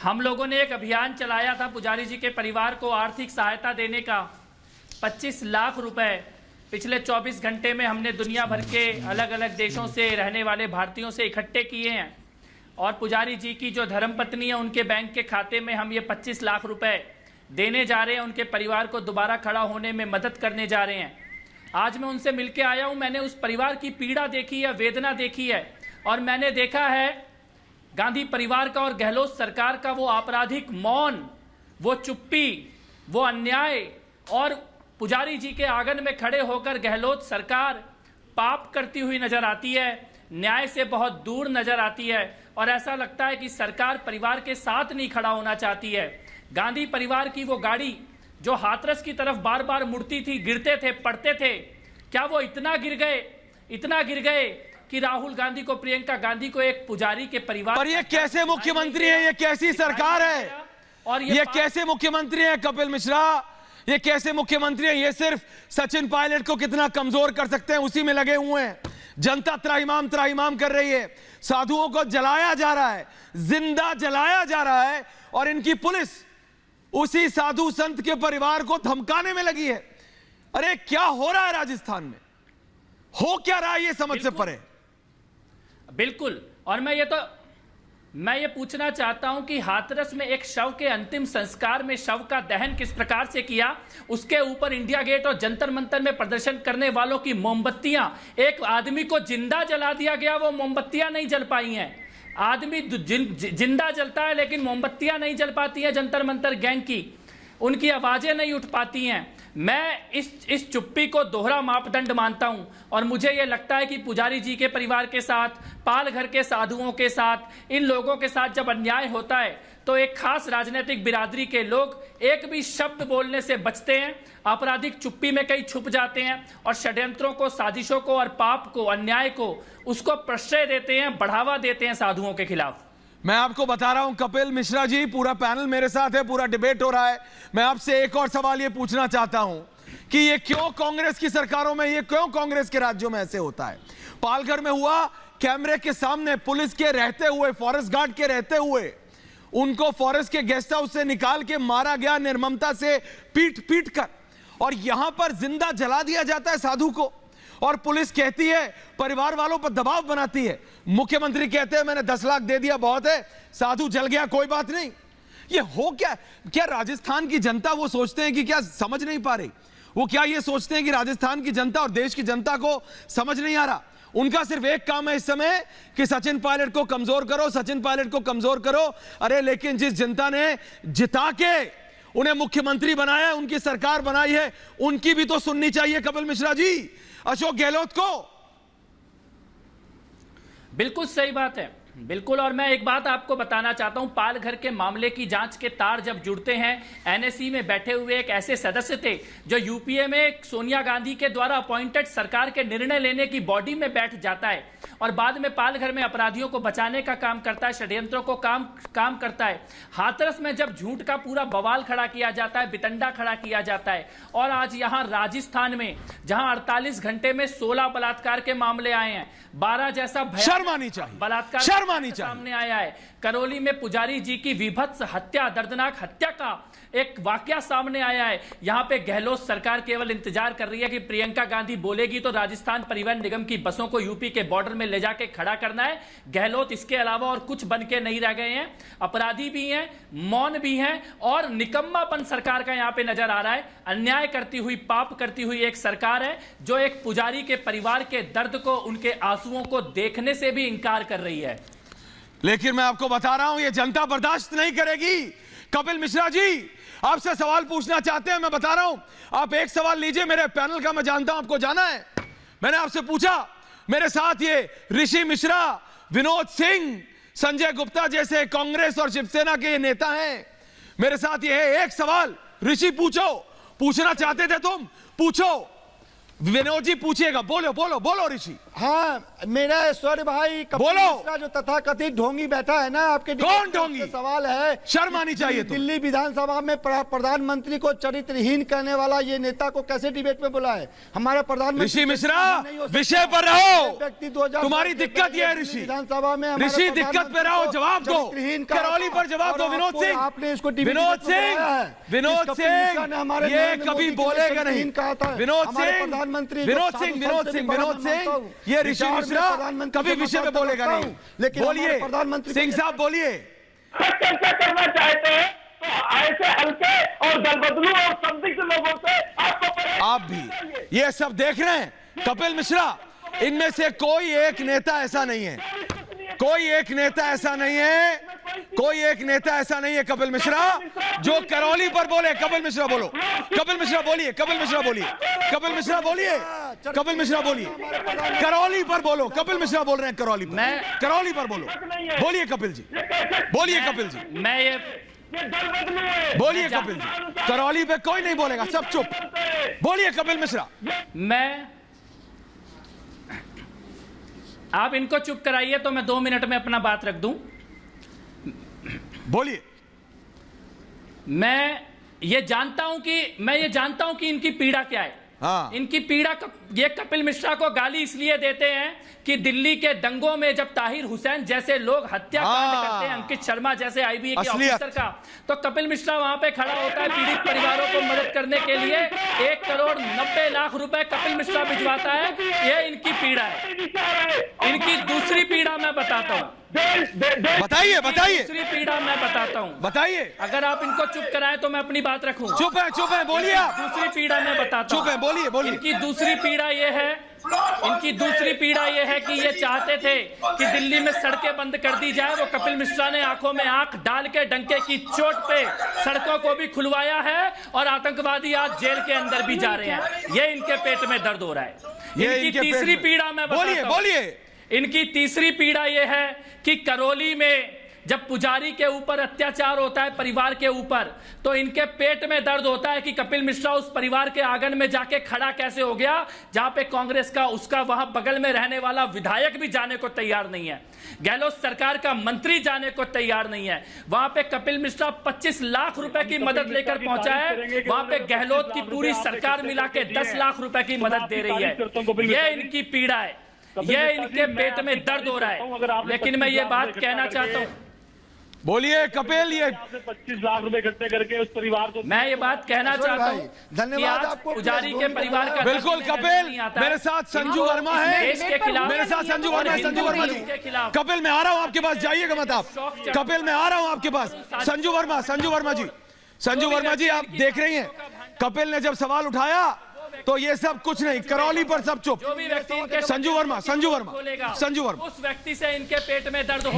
हम लोगों ने एक अभियान चलाया था पुजारी जी के परिवार को आर्थिक सहायता देने का। 25 लाख रुपए पिछले 24 घंटे में हमने दुनिया भर के अलग अलग देशों से रहने वाले भारतीयों से इकट्ठे किए हैं और पुजारी जी की जो धर्मपत्नी है उनके बैंक के खाते में हम ये 25 लाख रुपए देने जा रहे हैं। उनके परिवार को दोबारा खड़ा होने में मदद करने जा रहे हैं। आज मैं उनसे मिलके आया हूं। मैंने उस परिवार की पीड़ा देखी है, वेदना देखी है और मैंने देखा है गांधी परिवार का और गहलोत सरकार का वो आपराधिक मौन, वो चुप्पी, वो अन्याय और पुजारी जी के आंगन में खड़े होकर गहलोत सरकार पाप करती हुई नजर आती है, न्याय से बहुत दूर नजर आती है और ऐसा लगता है कि सरकार परिवार के साथ नहीं खड़ा होना चाहती है। गांधी परिवार की वो गाड़ी जो हाथरस की तरफ बार बार मुड़ती थी, गिरते थे, पड़ते थे, क्या वो इतना गिर गए कि राहुल गांधी को, प्रियंका गांधी को एक पुजारी के परिवार। पर ये कैसे मुख्यमंत्री है? ये कैसी सरकार है? और ये कैसे मुख्यमंत्री है कपिल मिश्रा? ये कैसे मुख्यमंत्री है? ये सिर्फ सचिन पायलट को कितना कमजोर कर सकते हैं उसी में लगे हुए हैं। जनता त्राहिमाम त्राहिमाम कर रही है, साधुओं को जलाया जा रहा है, जिंदा जलाया जा रहा है और इनकी पुलिस उसी साधु संत के परिवार को धमकाने में लगी है। अरे क्या हो रहा है राजस्थान में? हो क्या रहा है ये समझ से परे। बिल्कुल, और मैं ये पूछना चाहता हूं कि हाथरस में एक शव के अंतिम संस्कार में शव का दहन किस प्रकार से किया, उसके ऊपर इंडिया गेट और जंतर मंतर में प्रदर्शन करने वालों की मोमबत्तियां, एक आदमी को जिंदा जला दिया गया, वो मोमबत्तियां नहीं जल पाई हैं। आदमी जिंदा जलता है लेकिन मोमबत्तियां नहीं जल पाती हैं जंतर मंतर गैंग की, उनकी आवाजें नहीं उठ पाती हैं। मैं इस चुप्पी को दोहरा मापदंड मानता हूं और मुझे यह लगता है कि पुजारी जी के परिवार के साथ, पालघर के साधुओं के साथ, इन लोगों के साथ जब अन्याय होता है तो एक खास राजनीतिक बिरादरी के लोग एक भी शब्द बोलने से बचते हैं, आपराधिक चुप्पी में कहीं छुप जाते हैं और षड्यंत्रों को, साजिशों को और पाप को, अन्याय को, उसको प्रश्रय देते हैं, बढ़ावा देते हैं साधुओं के खिलाफ। मैं आपको बता रहा हूं कपिल मिश्रा जी, पूरा पैनल मेरे साथ है, पूरा डिबेट हो रहा है। मैं आपसे एक और सवाल ये पूछना चाहता हूं कि ये क्यों कांग्रेस की सरकारों में, ये क्यों कांग्रेस के राज्यों में ऐसे होता है? पालघर में हुआ, कैमरे के सामने पुलिस के रहते हुए, फॉरेस्ट गार्ड के रहते हुए उनको फॉरेस्ट के गेस्ट हाउस से निकाल के मारा गया निर्ममता से, पीट कर, और यहां पर जिंदा जला दिया जाता है साधु को और पुलिस कहती है, परिवार वालों पर दबाव बनाती है। मुख्यमंत्री कहते हैं मैंने 10 लाख दे दिया, बहुत है, साधु जल गया, कोई बात नहीं। ये हो क्या राजस्थान की जनता वो सोचते हैं कि क्या समझ नहीं पा रही? वो क्या ये सोचते हैं कि राजस्थान की जनता और देश की जनता को समझ नहीं आ रहा? उनका सिर्फ एक काम है इस समय कि सचिन पायलट को कमजोर करो, सचिन पायलट को कमजोर करो। अरे लेकिन जिस जनता ने जिता के उन्हें मुख्यमंत्री बनाया है, उनकी सरकार बनाई है, उनकी भी तो सुननी चाहिए कपिल मिश्रा जी, अशोक गहलोत को। बिल्कुल सही बात है, बिल्कुल। और मैं एक बात आपको बताना चाहता हूं, पालघर के मामले की जांच के तार जब जुड़ते हैं, एनएसई में बैठे हुए एक ऐसे सदस्य थे जो यूपीए में सोनिया गांधी के द्वारा अपॉइंटेड सरकार के निर्णय लेने की बॉडी में बैठ जाता है और बाद में पालघर में अपराधियों को बचाने का काम करता है, षड्यंत्रों को काम करता है। हाथरस में जब झूठ का पूरा बवाल खड़ा किया जाता है, बितंडा खड़ा किया जाता है, और आज यहां राजस्थान में जहां 48 घंटे में 16 बलात्कार के मामले आए हैं, 12 जैसा शर्म आनी चाहिए, बलात्कार सामने आया है। करौली में पुजारी जी की विभत्स हत्या, दर्दनाक हत्या का एक वाकया सामने आया है। यहां पे गहलोत सरकार केवल इंतजार कर रही है कि प्रियंका गांधी बोलेगी तो राजस्थान परिवहन निगम की बसों को यूपी के बॉर्डर में ले जाके खड़ा करना है। गहलोत इसके अलावा और कुछ बन के नहीं रह गए हैं। अपराधी भी हैं, मौन भी हैं और निकम्मापन सरकार का यहां पे नजर आ रहा है। अन्याय करती हुई, पाप करती हुई एक सरकार है जो एक पुजारी के परिवार के दर्द को, उनके आंसुओं को देखने से भी इंकार कर रही है। लेकिन मैं आपको बता रहा हूं ये जनता बर्दाश्त नहीं करेगी। कपिल मिश्रा जी आपसे सवाल पूछना चाहते हैं, मैं बता रहा हूं, आप एक सवाल लीजिए मेरे पैनल का, मैं जानता हूं आपको जाना है। मैंने आपसे पूछा, मेरे साथ ये ऋषि मिश्रा, विनोद सिंह, संजय गुप्ता जैसे कांग्रेस और शिवसेना के ये नेता हैं, मेरे साथ ये है। एक सवाल ऋषि पूछो, पूछना चाहते थे तुम, पूछो। विनोद जी पूछिएगा। बोलो बोलो बोलो ऋषि। हाँ, मेरा ऐश्वर्य भाई कपिल बोलो। मिश्रा जो तथाकथित ढोंगी बैठा है ना आपके, कौन ढोंगी? सवाल है, शर्म आनी चाहिए। दिल्ली विधानसभा में प्रधानमंत्री को चरित्रहीन करने वाला ये नेता को कैसे डिबेट में बुलाए? हमारे प्रधानमंत्री ऋषि मिश्रा, विषय पर रहो। तुम्हारी दिक्कत ये है ऋषि, विधानसभा में ऋषि दिक्कत पे रहो, जवाब दो। करौली पर जवाब दो। विनोद सिंह, आपने इसको विनोद सिंह ये कभी बोलेगा नहीं। विनोद सिंह ये ऋषि मिश्रा कभी विषय में बोलेगा नहीं। लेकिन बोलिए प्रधानमंत्री सिंह साहब, बोलिए। चर्चा करना चाहते हैं तो ऐसे हल्के और दलबदलू और संदिग्ध लोगों से आपको, आप भी ये सब देख रहे हैं। कपिल मिश्रा, इनमें से कोई एक नेता ऐसा नहीं है, कोई एक नेता ऐसा नहीं है, कोई एक नेता ऐसा नहीं है कपिल मिश्रा जो करौली पर बोले। कपिल मिश्रा बोलो, कपिल मिश्रा बोलिए, कपिल मिश्रा बोलिए, कपिल मिश्रा बोलिए, कपिल मिश्रा बोलिए। करौली पर बोलो, कपिल मिश्रा बोल रहे हैं करौली पर। करौली पर बोलो, बोलिए कपिल जी, बोलिए कपिल जी, मैं ये बोलिए कपिल जी। करौली पे कोई नहीं बोलेगा, सब चुप। बोलिए कपिल मिश्रा। आप इनको चुप कराइए तो मैं 2 मिनट में अपना बात रख दूं। बोलिए। मैं ये जानता हूं कि इनकी पीड़ा क्या है। हाँ। इनकी पीड़ा ये कपिल मिश्रा को गाली इसलिए देते हैं कि दिल्ली के दंगों में जब ताहिर हुसैन जैसे लोग हत्याकांड करते हैं, अंकित शर्मा जैसे आईबीए के ऑफिसर का, तो कपिल मिश्रा वहां पे खड़ा होता है पीड़ित परिवारों को मदद करने के लिए। 1,90,00,000 रुपए कपिल मिश्रा भिजवाता है। ये इनकी पीड़ा है। इनकी दूसरी पीड़ा मैं बताता हूँ। बताइए बताइए। दूसरी पीड़ा मैं बताता हूँ, बताइए। अगर आप इनको चुप कराएं तो मैं अपनी बात रखूं। चुप है, बोलिए आप। दूसरी पीड़ा मैं बताता हूं। चुप है, बोलिए बोलिए। इनकी दूसरी पीड़ा ये है कि ये चाहते थे कि दिल्ली में सड़कें बंद कर दी जाए। वो कपिल मिश्रा ने आंखों में आंख डाल के डंके की चोट पे सड़कों को भी खुलवाया है और आतंकवादी आज जेल के अंदर भी जा रहे हैं। ये इनके पेट में दर्द हो रहा है। इनकी तीसरी पीड़ा मैं बताता हूं। बोलिए। इनकी तीसरी पीड़ा यह है कि करौली में जब पुजारी के ऊपर अत्याचार होता है, परिवार के ऊपर, तो इनके पेट में दर्द होता है कि कपिल मिश्रा उस परिवार के आंगन में जाके खड़ा कैसे हो गया जहां पे कांग्रेस का उसका वहां बगल में रहने वाला विधायक भी जाने को तैयार नहीं है, गहलोत सरकार का मंत्री जाने को तैयार नहीं है। वहां पे कपिल मिश्रा 25 लाख रुपए की मदद लेकर पहुंचा है। वहां पे गहलोत की पूरी सरकार मिला के 10 लाख रुपए की मदद दे रही है। यह इनकी पीड़ा है, यह इनके पेट में दर्द हो रहा है। लेकिन मैं ये बात कहना चाहता हूं। बोलिए कपिल, ये 25 लाख रुपए इकट्ठे करके उस परिवार को, मैं ये बात कहना चाहता हूं। धन्यवाद आपको। पुजारी के परिवार का बिल्कुल कपिल, मेरे साथ संजू वर्मा है, मेरे साथ संजू वर्मा है। संजू वर्मा जी, कपिल मैं आ रहा हूं आपके पास, जाइएगा मत आप। कपिल मैं आ रहा हूं आपके पास। संजू वर्मा जी आप देख रही हैं, कपिल ने जब सवाल उठाया तो ये सब कुछ नहीं, करौली पर सब चुप। संजू वर्मा उस व्यक्ति से इनके पेट में दर्द हो।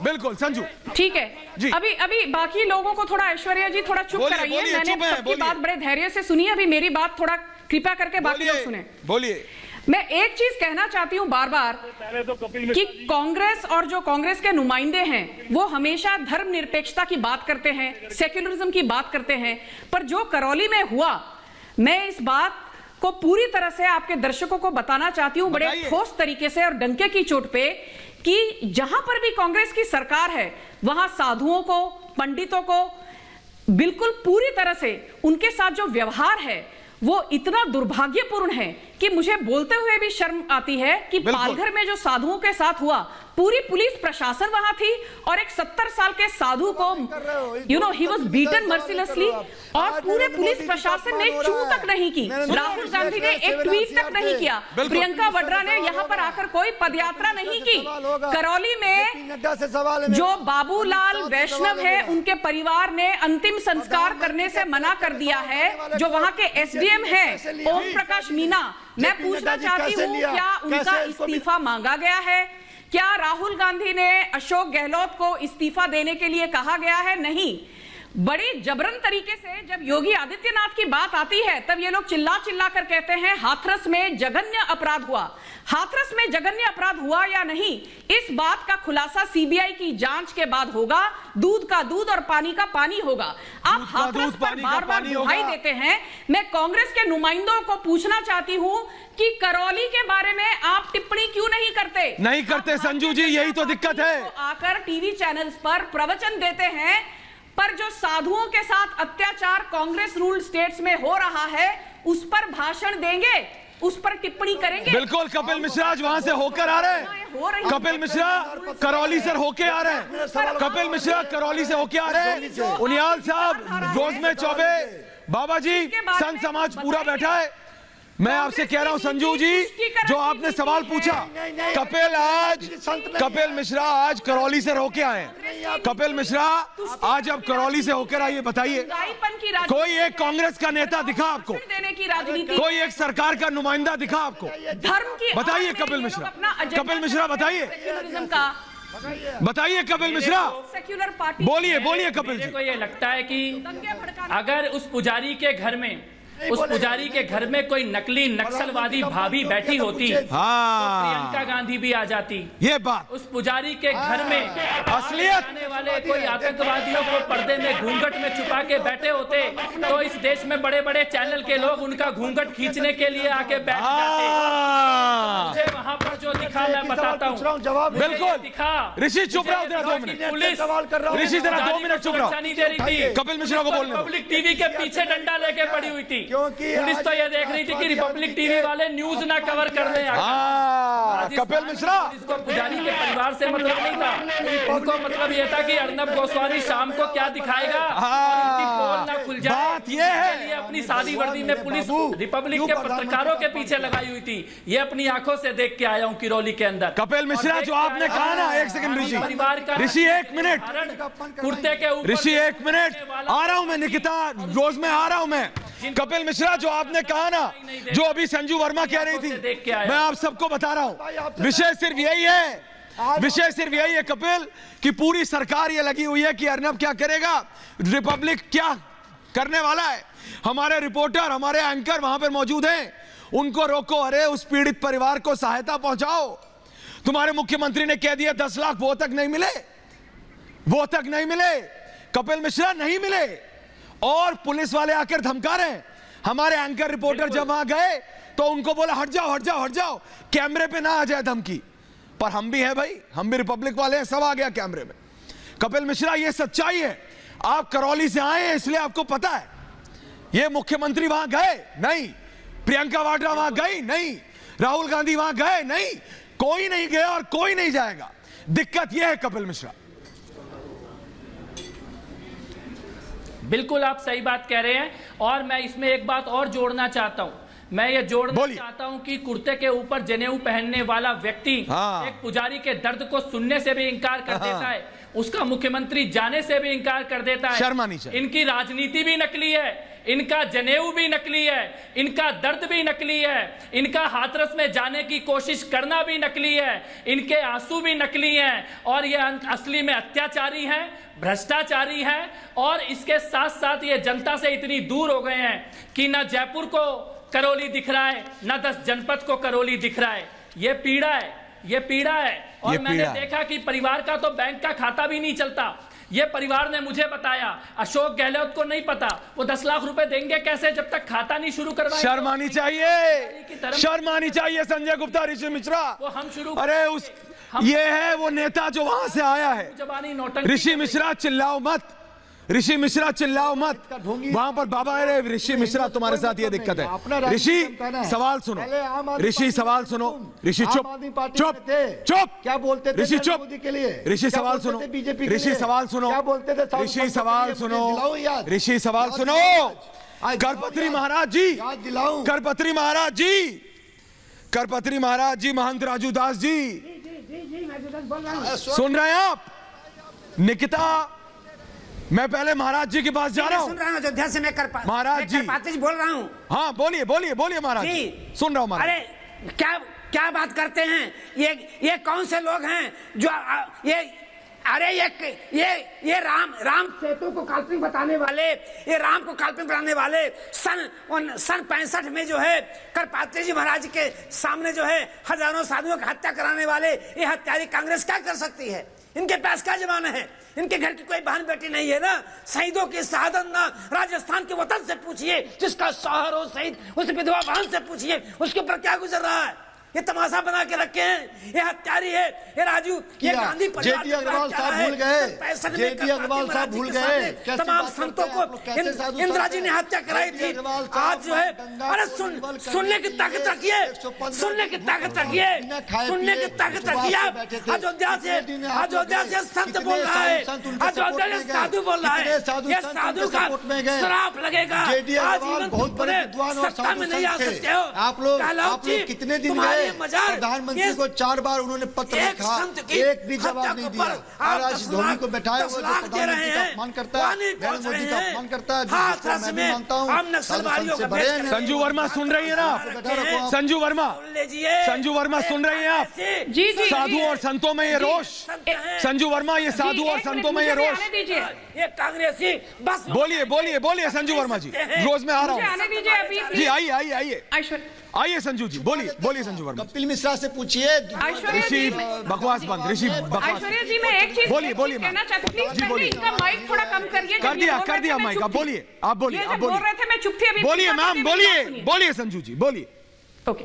बिल्कुल संजू, ठीक है जी। अभी बाकी लोगों को थोड़ा, ऐश्वर्या जी थोड़ा चुप कराइए। मैंने सबकी बात बड़े धैर्य से सुनी, अभी मेरी बात थोड़ा कृपा करके बाकी लोग सुने। बोलिए। मैं एक चीज कहना चाहती हूँ बार बार कि कांग्रेस और जो कांग्रेस के नुमाइंदे हैं वो हमेशा धर्मनिरपेक्षता की बात करते हैं, सेक्युलरिज्म की बात करते हैं, पर जो करौली में हुआ, मैं इस बात को पूरी तरह से आपके दर्शकों को बताना चाहती हूं बड़े ठोस तरीके से और डंके की चोट पे कि जहां पर भी कांग्रेस की सरकार है वहां साधुओं को, पंडितों को बिल्कुल पूरी तरह से उनके साथ जो व्यवहार है वो इतना दुर्भाग्यपूर्ण है कि मुझे बोलते हुए भी शर्म आती है कि पालघर में जो साधुओं के साथ हुआ, पूरी पुलिस प्रशासन वहां थी और एक 70 साल के साधु को ही वाज बीटन मर्सिलेसली और पूरे पुलिस प्रशासन ने चू तक नहीं की। राहुल गांधी ने एक ट्वीट तक नहीं किया। प्रियंका वाड्रा ने यहां पर आकर कोई पदयात्रा नहीं की। करौली में जो बाबूलाल वैष्णव है उनके परिवार ने अंतिम संस्कार करने से मना कर दिया है। जो वहां के एसडीएम है ओम प्रकाश मीना, मैं पूछना चाहती हूँ क्या उनका इस्तीफा मांगा गया है? क्या राहुल गांधी ने अशोक गहलोत को इस्तीफा देने के लिए कहा गया है? नहीं, बड़ी जबरन तरीके से जब योगी आदित्यनाथ की बात आती है तब ये लोग चिल्ला चिल्ला कर कहते हैं हाथरस में जघन्य अपराध हुआ। हाथरस में जघन्य अपराध हुआ या नहीं, इस बात का खुलासा सीबीआई की जांच के बाद होगा। दूध का दूध और पानी का पानी होगा। आप हाथरस पर बार बार दुहाई देते हैं। मैं कांग्रेस के नुमाइंदों को पूछना चाहती हूं कि करौली के बारे में आप टिप्पणी क्यों नहीं करते? नहीं करते संजू जी, यही तो दिक्कत है। आकर टीवी चैनल्स पर प्रवचन देते हैं, पर जो साधुओं के साथ अत्याचार कांग्रेस रूल स्टेट्स में हो रहा है उस पर भाषण देंगे, उस पर टिप्पणी करेंगे। बिल्कुल, कपिल मिश्रा आज वहां से होकर आ रहे हैं। कपिल मिश्रा करौली से होके आ रहे हैं। कपिल मिश्रा करौली से होके आ रहे हैं। उनियाल साहब, रोजमे चौबे, बाबा जी, संत समाज पूरा बैठा है। मैं आपसे कह रहा हूं संजू जी, जो आपने सवाल पूछा, कपिल मिश्रा आज करौली से होके आए। कपिल मिश्रा आज अब करौली से होकर आइए, बताइए कोई एक कांग्रेस का नेता दिखा आपको? कोई एक सरकार का नुमाइंदा दिखा आपको? धर्म की बताइए कपिल मिश्रा। कपिल मिश्रा बताइए, बताइए कपिल मिश्रा, सेक्युलर पार्टी बोलिए, बोलिए कपिल जी। मेरे को ये लगता है कि अगर उस पुजारी के घर में, उस पुजारी के घर में कोई नकली नक्सलवादी भाभी बैठी होती, तो प्रियंका गांधी भी आ जाती। ये बात, उस पुजारी के घर में असलियत आने वाले कोई आतंकवादियों को पर्दे में घूंघट में छुपा के बैठे होते, तो इस देश में बड़े बड़े चैनल के लोग उनका घूंघट खींचने के लिए आके बैठ जाते। मुझे वहाँ पर जो दिखा मैं बताता हूँ। बिल्कुल दिखा। ऋषि चुप रहो जरा 2 मिनट। पुलिस ऋषि जरा 2 मिनट चुप रहो। नहीं दे रही थी। कपिल मिश्रा को बोलने दो। पब्लिक टीवी के पीछे डंडा लेके पड़ी हुई थी। पुलिस तो ये देख रही थी कि रिपब्लिक टीवी वाले न्यूज ना कवर कर दें। कपिल मिश्रा, इसको पुजारी के परिवार से मतलब नहीं था, उनको मतलब ये था कि अर्नब गोस्वामी शाम को क्या दिखाएगा, पोल ना खुल जाए। बात ये है, अपनी सादी वर्दी में पुलिस रिपब्लिक के पत्रकारों के पीछे लगाई हुई थी। ये अपनी आंखों से देख के आया हूँ किरौली के अंदर। कपिल मिश्रा, जो आपने कहा ना, 1 सेकंड ऋषि 1 मिनट, कुर्ते के ऊपर ऋषि 1 मिनट, आ रहा हूं मैं निकिता, रोज में आ रहा हूं मैं। कपिल मिश्रा, जो आपने कहा ना, जो अभी संजू वर्मा कह रही थी, मैं आप सबको बता रहा हूं, विषय सिर्फ यही है, विषय सिर्फ यही है कपिल, कि पूरी सरकार ये लगी हुई है कि अर्नब क्या करेगा, रिपब्लिक क्या करने वाला है। हमारे रिपोर्टर, हमारे एंकर वहां पर मौजूद हैं, उनको रोको। अरे उस पीड़ित परिवार को सहायता पहुंचाओ। तुम्हारे मुख्यमंत्री ने कह दिया 10 लाख, वो तक नहीं मिले, वो तक नहीं मिले। कपिल मिश्रा नहीं मिले, और पुलिस वाले आकर धमका रहे हैं। हमारे एंकर रिपोर्टर जब वहां गए तो उनको बोला हट जाओ, हट जाओ, हट जाओ, कैमरे पे ना आ जाए धमकी। पर हम भी है भाई, हम भी रिपब्लिक वाले हैं, सब आ गया कैमरे में। कपिल मिश्रा, ये सच्चाई है। आप करौली से आए हैं इसलिए आपको पता है। ये मुख्यमंत्री वहां गए नहीं, प्रियंका वाड्रा वहां गई नहीं, राहुल गांधी वहां गए नहीं, कोई नहीं गया और कोई नहीं जाएगा। दिक्कत यह है कपिल मिश्रा। बिल्कुल आप सही बात कह रहे हैं, और मैं इसमें एक बात और जोड़ना चाहता हूं। मैं ये जोड़ना चाहता हूं कि कुर्ते के ऊपर जनेऊ पहनने वाला व्यक्ति एक पुजारी के दर्द को सुनने से भी इंकार कर देता है, उसका मुख्यमंत्री जाने से भी इंकार कर देता है। शर्मा नहीं चाहिए। इनकी राजनीति भी नकली है, इनका जनेऊ भी नकली है, इनका दर्द भी नकली है, इनका हाथरस में जाने की कोशिश करना भी नकली है, इनके आंसू भी नकली हैं, और ये असली में अत्याचारी हैं, भ्रष्टाचारी हैं। और इसके साथ साथ ये जनता से इतनी दूर हो गए हैं कि ना जयपुर को करौली दिख रहा है, ना 10 जनपद को करौली दिख रहा है। ये पीड़ा है, ये पीड़ा है। और मैंने देखा कि परिवार का तो बैंक का खाता भी नहीं चलता। ये परिवार ने मुझे बताया, अशोक गहलोत को नहीं पता, वो 10 लाख रुपए देंगे कैसे जब तक खाता नहीं शुरू करवाएंगे। शर्म आनी चाहिए, शर्म आनी चाहिए संजय गुप्ता, ऋषि मिश्रा। वो हम शुरू, अरे उस ये है वो नेता जो वहां से आया है। ऋषि मिश्रा चिल्लाओ मत, ऋषि मिश्रा चिल्लाओ मत। वहां पर बाबा, अरे ऋषि मिश्रा तुम्हारे साथ ये दिक्कत है। ऋषि सवाल सुनो, ऋषि सवाल सुनो, ऋषि चुप चुप चुप, क्या बोलते थे ऋषि चुप, ऋषि सवाल सुनो, ऋषि सवाल सुनो, ऋषि सवाल सुनो, ऋषि सवाल सुनो। करपत्री महाराज जी, करपत्री महाराज जी, करपत्री महाराज जी, महंत राजू दास जी, सुन रहे हैं आप? निकिता, मैं पहले महाराज जी के पास जा रहा हूँ। सुन रहा हूँ, अयोध्या से मैं महाराज जी बोल रहा हूँ। हाँ बोलिए, बोलिए, बोलिए महाराज जी, सुन रहा हूँ महाराज। अरे क्या क्या बात करते हैं ये कौन से लोग हैं जो अरे ये राम सेतु को काल्पनिक बताने वाले, ये राम को काल्पनिक बनाने वाले सन 65 में जो है करपात्री जी महाराज के सामने जो है हजारों साधुओं की हत्या कराने वाले ये हत्यारी कांग्रेस क्या कर सकती है? इनके पास क्या जमाना है? इनके घर की कोई बहन बेटी नहीं है ना? शहीदों की शहादत ना राजस्थान के वतन से पूछिए, जिसका शौहर हो शहीद, उस विधवा बहन से पूछिए उसके ऊपर क्या गुजर रहा है। ये तमाशा बना के रखे हैं, ये हत्यारी है, ये राजू, ये गांधी परिवार जेटी अग्रवाल साहब भूल गए, जेटी अग्रवाल साहब भूल गए, तमाम संतों को इंदिरा जी ने हत्या कराई थी। आज जो है, अरे सुनने की ताकत रखिए, सुनने की ताकत रखिए, सुनने की ताकत रखिए। अयोध्या से संत बोल रहा है, अयोध्या से साधु बोल रहा है, ये साधु का श्राप लगेगा। बहुत बड़े विद्वान और सत्ता में नहीं आ सकते हो आप लोग कितने दिन गए? प्रधानमंत्री को 4 बार उन्होंने पत्र लिखा, एक भी जवाब नहीं दिया। आज धोनी को बैठाया हुआ जो प्रधानमंत्री का अपमान करता है, नरेंद्र मोदी का अपमान करता है, जिसको मैं भी मानता हूँ। संजू वर्मा सुन रही है ना? संजू वर्मा सुन रही है आप? साधुओं और संतों में ये रोष, संजू वर्मा, ये साधु और संतों में ये रोष, ये कांग्रेसी बस बोलिए संजू वर्मा जी, रोज में आ रहा हूँ जी। आइए आइए संजू जी, बोलिए संजू वर्मा। कपिल मिश्रा से पूछिए। ऋषि बकवास बंद, ऋषि बकवास। ऐश्वर्या जी, मैं एक चीज बोलिए कहना चाहती हूँ, प्लीज पहले इनका माइक थोड़ा कम करिए। कर दिया माइक। आप बोलिए बोल रहे थे, मैं चुप थी अभी। बोलिए मैम, बोलिए संजू जी, बोलिए। ओके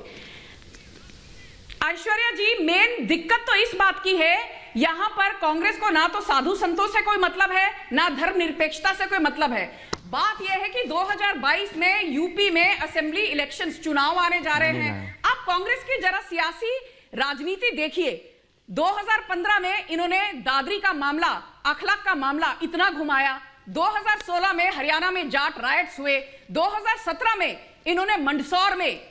ऐश्वर्या जी, मेन दिक्कत तो इस बात की है, यहां पर कांग्रेस को ना तो साधु संतों से कोई मतलब है, ना धर्मनिरपेक्षता से कोई मतलब है। बात यह है कि 2022 में यूपी में असेंबली इलेक्शंस, चुनाव आने जा रहे हैं। आप कांग्रेस की जरा सियासी राजनीति देखिए। 2015 में इन्होंने दादरी का मामला, अखलाक का मामला इतना घुमाया। 2016 में हरियाणा में जाट राइट्स हुए। 2017 में इन्होंने मंदसौर में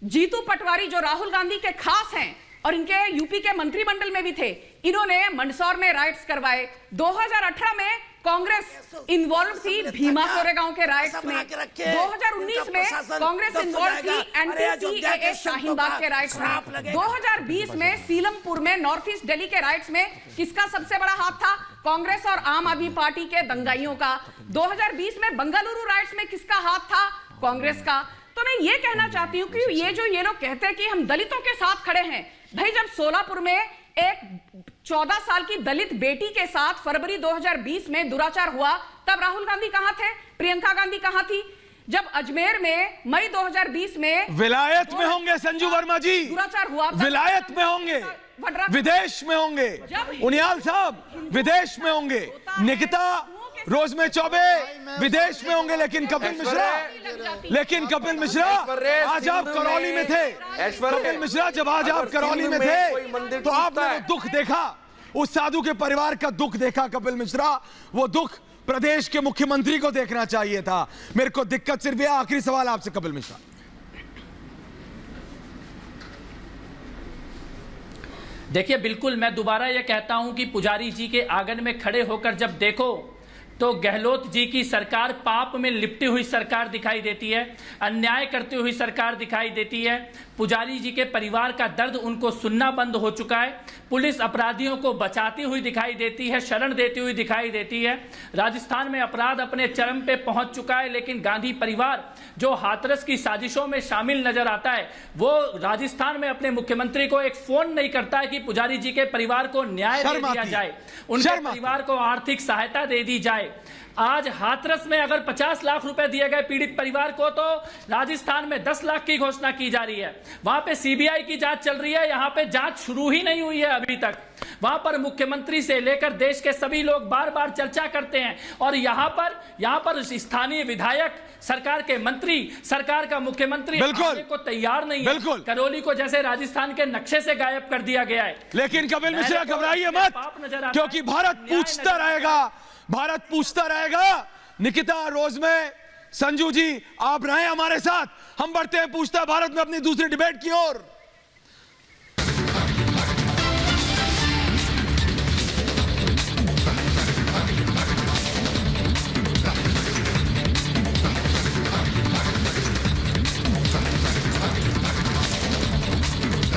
जीतू पटवारी, जो राहुल गांधी के खास हैं और इनके यूपी के मंत्रिमंडल में भी थे, इन्होंने मंदसौर में राइट्स करवाए। 2018 में कांग्रेस इन्वॉल्व थी भीमा कोरेगांव के राइट्स में। 2019 में कांग्रेस इन्वॉल्व थी एंटी-सीएए शाहीन बाग के राइट्स में। 2020 में सीलमपुर में नॉर्थ ईस्ट दिल्ली के राइट्स में किसका सबसे बड़ा हाथ था? कांग्रेस और आम आदमी पार्टी के दंगाइयों का। 2020 में बंगलुरु राइट्स में किसका हाथ था? कांग्रेस का। तो मैं ये कहना चाहती हूँ कि ये लोग कहते हैं कि हम दलितों के साथ खड़े हैं। भाई, जब सोलापुर में एक 14 साल की दलित बेटी के साथ फरवरी 2020 में दुराचार हुआ, तब राहुल गांधी कहां थे? प्रियंका गांधी कहां थी? जब अजमेर में मई 2020 में विलायत में होंगे संजू वर्मा जी, दुराचार हुआ, विलायत में होंगे, विदेश में होंगे, उनियाल साहब विदेश में होंगे, निकिता रोजमें चौबे विदेश में होंगे, लेकिन कपिल मिश्रा आज आप करौली में थे। कपिल मिश्रा, जब आज आप करौली में थे तो आपने वो दुख देखा, उस साधु के परिवार का दुख देखा। कपिल मिश्रा, वो दुख प्रदेश के मुख्यमंत्री को देखना चाहिए था। मेरे को दिक्कत सिर्फ यह, आखिरी सवाल आपसे कपिल मिश्रा, देखिए, बिल्कुल मैं दोबारा यह कहता हूं कि पुजारी जी के आंगन में खड़े होकर जब देखो तो गहलोत जी की सरकार पाप में लिपटी हुई सरकार दिखाई देती है, अन्याय करती हुई सरकार दिखाई देती है। पुजारी जी के परिवार का दर्द उनको सुनना बंद हो चुका है। पुलिस अपराधियों को बचाती हुई दिखाई देती है, शरण देती हुई दिखाई देती है। राजस्थान में अपराध अपने चरम पे पहुंच चुका है, लेकिन गांधी परिवार जो हाथरस की साजिशों में शामिल नजर आता है, वो राजस्थान में अपने मुख्यमंत्री को एक फोन नहीं करता है कि पुजारी जी के परिवार को न्याय दे दिया जाए, उनके परिवार को आर्थिक सहायता दे दी जाए। आज हाथरस में अगर 50 लाख रुपए दिए गए पीड़ित परिवार को, तो राजस्थान में 10 लाख की घोषणा की जा रही है। वहां पे सीबीआई की जांच चल रही है, यहां पे जांच शुरू ही नहीं हुई है अभी तक। वहां पर मुख्यमंत्री से लेकर देश के सभी लोग बार बार चर्चा करते हैं, और यहां पर स्थानीय विधायक, सरकार के मंत्री, सरकार का मुख्यमंत्री आने को तैयार नहीं है। करौली को जैसे राजस्थान के नक्शे से गायब कर दिया गया है। लेकिन कपिल मिश्रा, घबराइए मत, क्योंकि भारत पूछता रहेगा। निकिता, रोज में संजू जी आप रहे हमारे साथ, हम बढ़ते हैं पूछता भारत में अपनी दूसरी डिबेट की ओर।